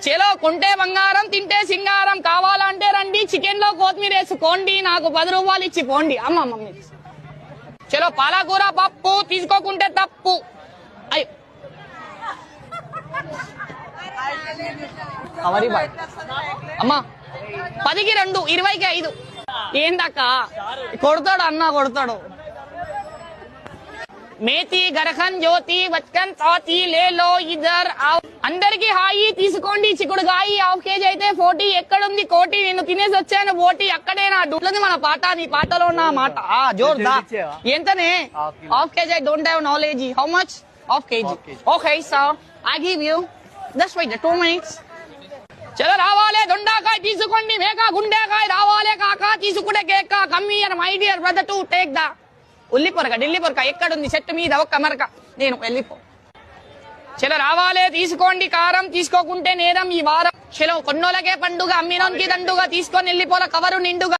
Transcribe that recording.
చలో కొంటే బంగారం తింటే సింగారం కావాలంటే రండి చికెన్ లో కొత్తిమీర వేసుకోండి నాకు 10 రూపాయలు ఇచ్చి పోండి అమ్మ మమ్మీ చలో పాలకూర పప్పు తీసుకోకుంటే తప్పు అయ్యో అమ్మా 10కి 2 20కి 5 ఏందక్క కొడతాడు అన్న కొడతాడు మేతి గరఖన్ జ్యోతి బచ్కన్ తాతి లేలో ఇద్దర్ అందరికి హాయి తీసుకోండి చిక్కుడుగాయి హాఫ్ కేజీ అయితే 40 ఎక్కడుంది కోటి నేను తినేసి వచ్చాను బోటి అక్కడే నా డూట్లది మన పాట నీ పాటలో ఉన్న మాట జోర్దా ఎంతనే half KG I don't have knowledge how much half KG okay sir I give you just wait 2 minutes చలో రావాలే దొండకాయ తీసుకోండి మేక గుండెకాయ రావాలే కాక తీసుకుంటే కేక కమ్మి and my dear brother to take the ఉల్లి పొరక ఢిల్లీ పొరక ఎక్కడుంది చెట్టు మీద ఒక్క మరక నేను వెళ్ళిపో చలో రావాలే తీసుకోండి కారం తీసుకోకుంటే నేరం ఈ వారం చలో కొన్నోళ్ళకే పండుగ అమ్మినోనికి దండుగా తీసుకొని వెళ్ళిపోల కవరు నిండుగా